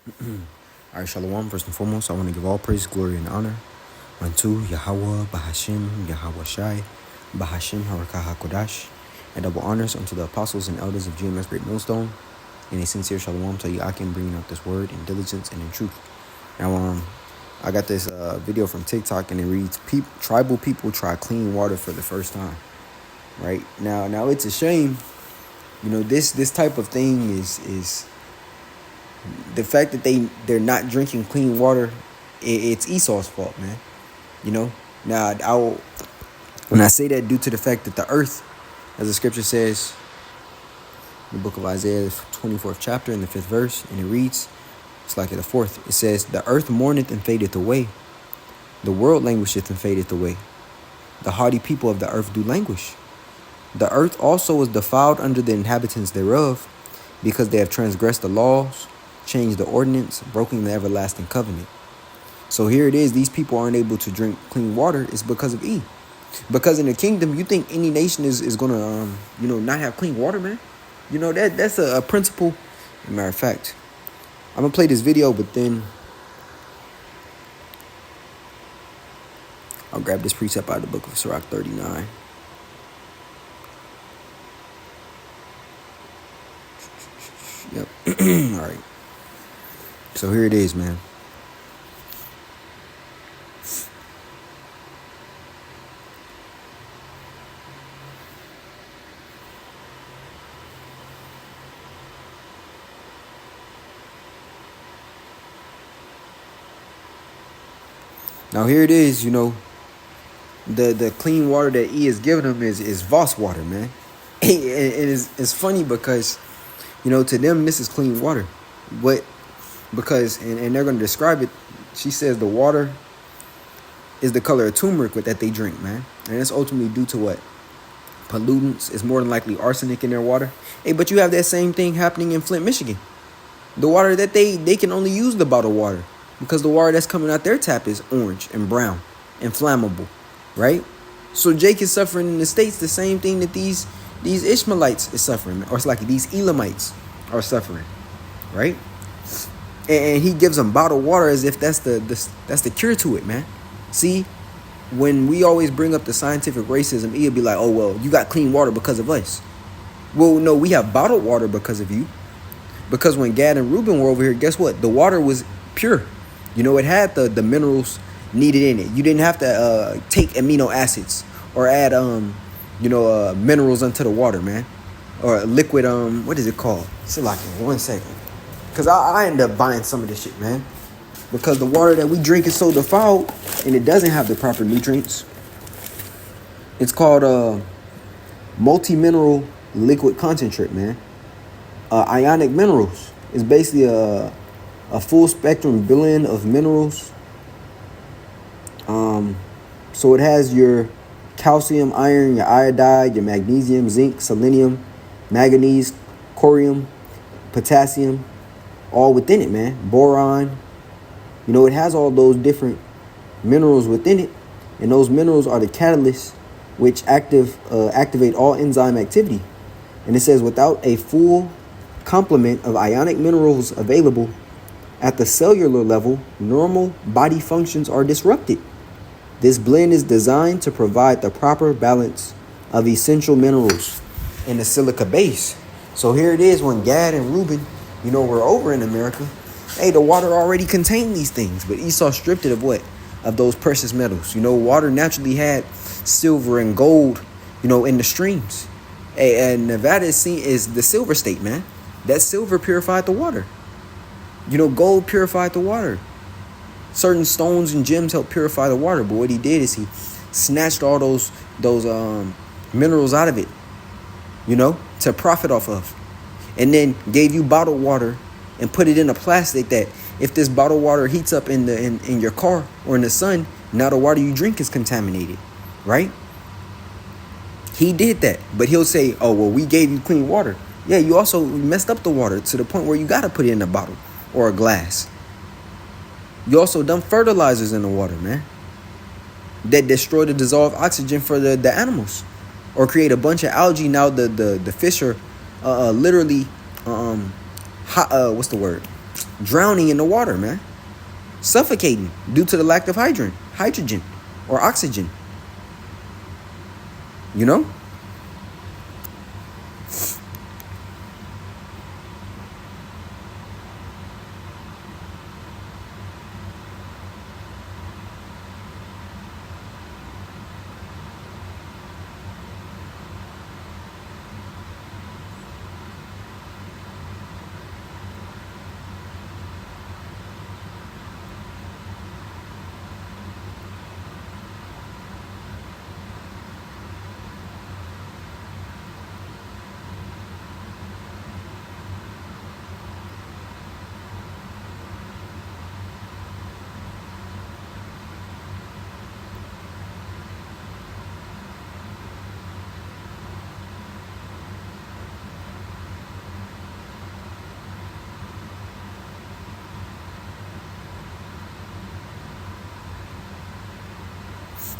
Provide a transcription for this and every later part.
All right, Shalom. First and foremost, I want to give all praise, glory, and honor unto Yahweh, Bahashim, Yahweh Shai, Bahashim, Harakah HaKodash, and double honors unto the apostles and elders of GMS Great Millstone, and a sincere Shalom to Yakim, bringing out this word in diligence and in truth. Now, I got this video from TikTok, and it reads, tribal people try clean water for the first time. Right? Now it's a shame, this type of thing is the fact that they're not drinking clean water. It's Esau's fault, man. Now when I say that, due to the fact that the earth, as the scripture says in the book of Isaiah, the 24th chapter in the 5th verse, and it reads, it's like the 4th, it says, the earth mourneth and fadeth away, the world languisheth and fadeth away, the haughty people of the earth do languish. The earth also is defiled under the inhabitants thereof, because they have transgressed the laws, changed the ordinance, broken the everlasting covenant. So here it is, these people aren't able to drink clean water. It's because of E. Because in the kingdom, you think any nation is gonna not have clean water, man? That's a principle. As a matter of fact, I'm gonna play this video, but then I'll grab this precept out of the book of Sirach 39. Yep. All right. So here it is, man. Now here it is, the clean water that E is giving them is Voss water, man. It's funny because, to them this is clean water. But because, and they're going to describe it, she says the water is the color of turmeric that they drink, man. And it's ultimately due to what? Pollutants. It's more than likely arsenic in their water. Hey, but you have that same thing happening in Flint, Michigan. The water that they can only use the bottled water, because the water that's coming out their tap is orange and brown and flammable, right? So Jake is suffering in the States the same thing that these Ishmaelites is suffering, or it's like these Elamites are suffering, right? And he gives them bottled water as if that's the cure to it, man. See, when we always bring up the scientific racism, he'll be like, oh, well, you got clean water because of us. Well, no, we have bottled water because of you. Because when Gad and Reuben were over here, guess what? The water was pure. It had the minerals needed in it. You didn't have to take amino acids or add minerals into the water, man. Or liquid, what is it called? It's like 1 second. Because I end up buying some of this shit, man. Because the water that we drink is so defiled and it doesn't have the proper nutrients. It's called multi-mineral liquid concentrate, man. Ionic minerals. It's basically a full spectrum blend of minerals. So it has your calcium, iron, your iodide, your magnesium, zinc, selenium, manganese, corium, potassium, all within it, man. Boron. It has all those different minerals within it, and those minerals are the catalysts which activate all enzyme activity. And it says without a full complement of ionic minerals available at the cellular level, normal body functions are disrupted. This blend is designed to provide the proper balance of essential minerals in the silica base. So here it is, when Gad and Reuben, were over in America, hey, the water already contained these things, but Esau stripped it of what? Of those precious metals. Water naturally had silver and gold, in the streams. Hey, and Nevada is the silver state, man. That silver purified the water. Gold purified the water. Certain stones and gems help purify the water. But what he did is he snatched all those minerals out of it, to profit off of. And then gave you bottled water and put it in a plastic that if this bottled water heats up in your car or in the sun, now the water you drink is contaminated, right? He did that. But he'll say, oh, well, we gave you clean water. Yeah, you also messed up the water to the point where you got to put it in a bottle or a glass. You also dump fertilizers in the water, man, that destroy the dissolved oxygen for the animals, or create a bunch of algae. Now the fish are literally what's the word? drowning in the water, man, suffocating due to the lack of hydrogen or oxygen. You know?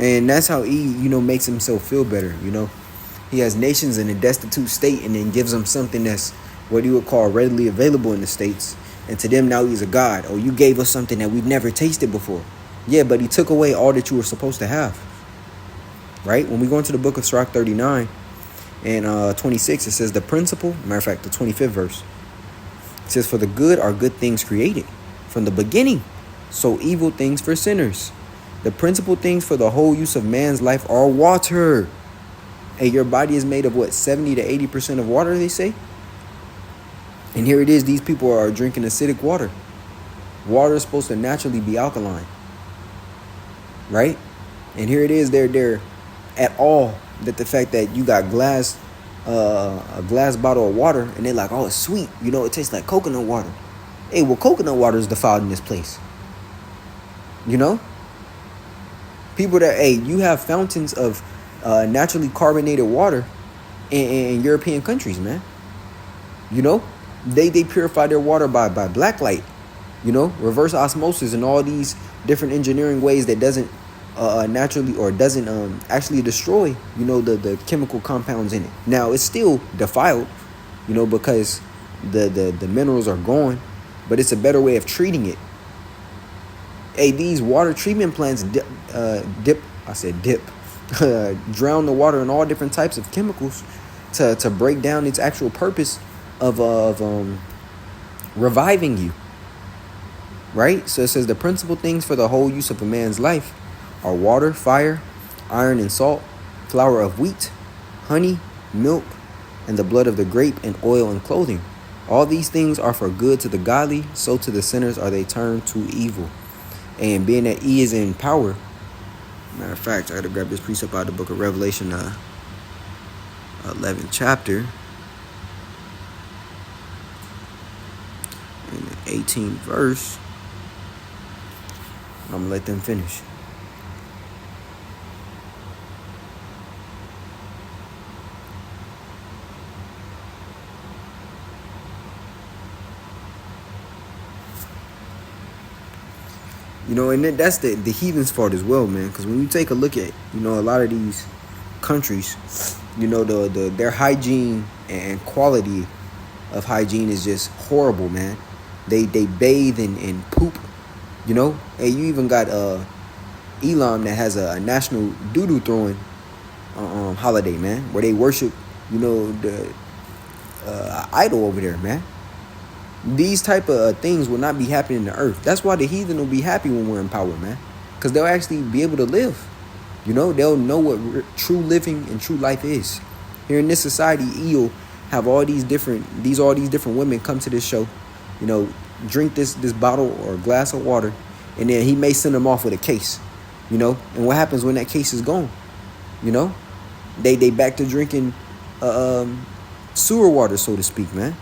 And that's how E, makes himself feel better, He has nations in a destitute state and then gives them something that's what he would call readily available in the States. And to them now he's a god. Oh, you gave us something that we've never tasted before. Yeah, but he took away all that you were supposed to have. Right? When we go into the book of Sirach 39 and 26, it says the principle, matter of fact, the 25th verse. It says, for the good are good things created from the beginning, so evil things for sinners. The principal things for the whole use of man's life are water. And your body is made of what, 70 to 80% of water, they say? And here it is, these people are drinking acidic water. Water is supposed to naturally be alkaline. Right? And here it is, they're at all that the fact that you got a glass bottle of water and they're like, oh, it's sweet. It tastes like coconut water. Hey, well, coconut water is defiled in this place. People that, you have fountains of naturally carbonated water in European countries, man. They purify their water by black light, reverse osmosis and all these different engineering ways that doesn't naturally or doesn't actually destroy, the chemical compounds in it. Now, it's still defiled, because the minerals are gone, but it's a better way of treating it. Hey, these water treatment plants drown the water in all different types of chemicals to break down its actual purpose of reviving you. Right? So it says the principal things for the whole use of a man's life are water, fire, iron and salt, flour of wheat, honey, milk, and the blood of the grape, and oil and clothing. All these things are for good to the godly, so to the sinners are they turned to evil. And being that E is in power, matter of fact, I got to grab this precept out of the book of Revelation, 11th chapter, and the 18th verse. I'm going to let them finish. And then that's the heathens' fault as well, man. Because when you take a look at, a lot of these countries, their hygiene and quality of hygiene is just horrible, man. They bathe in poop, And you even got Elam that has a national doo-doo throwing holiday, man, where they worship, the idol over there, man. These type of things will not be happening to earth. That's why the heathen will be happy when we're in power, man. Because they'll actually be able to live. They'll know what true living and true life is. Here in this society, you'll have all these different women come to this show, drink this bottle or glass of water, and then he may send them off with a case, And what happens when that case is gone? They back to drinking sewer water, so to speak, man.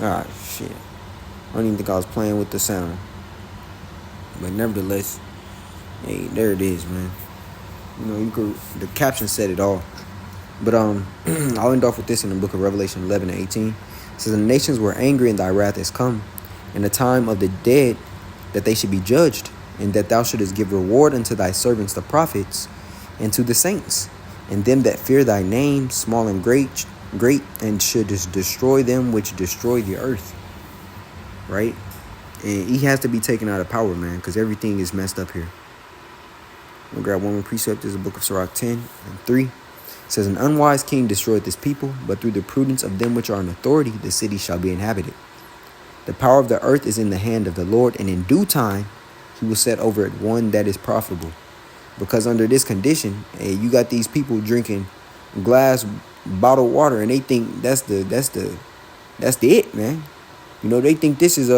Ah, shit. I don't even think I was playing with the sound. But nevertheless, hey, there it is, man. The caption said it all. But I'll end off with this in the book of Revelation 11 and 18. It says, the nations were angry, and thy wrath is come, and the time of the dead, that they should be judged, and that thou shouldest give reward unto thy servants the prophets, and to the saints, and them that fear thy name, small and great, and shouldest destroy them which destroy the earth. Right? And he has to be taken out of power, man, because everything is messed up here. We'll grab one more precept. This is the book of Sirach 10 and 3. It says, an unwise king destroyeth his people, but through the prudence of them which are in authority, the city shall be inhabited. The power of the earth is in the hand of the Lord, and in due time he will set over it one that is profitable. Because under this condition, you got these people drinking glass bottled water, and they think that's the it, man. You know, they think this is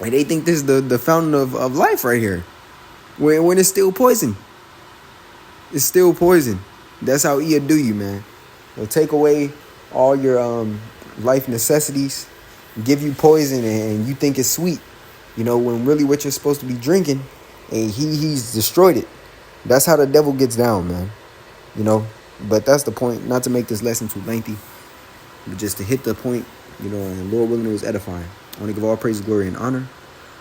they think this is the fountain of life right here. When it's still poison. It's still poison. That's how he'll do you, man. He'll take away all your life necessities, give you poison, and you think it's sweet. You know, when really what you're supposed to be drinking, and he's destroyed it. That's how the devil gets down, man. You know, but that's the point. Not to make this lesson too lengthy, but just to hit the point, you know, and Lord willing, it was edifying. I want to give all praise, glory, and honor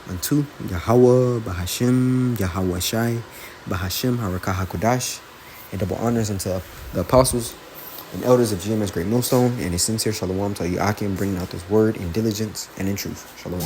unto Yahweh, Bahashim, Yahweh Shai, Bahashim, Harakah HaKodash, and double honors unto the apostles and elders of GMS Great Millstone, and a sincere shalom to Yakim, bringing out this word in diligence and in truth. Shalom.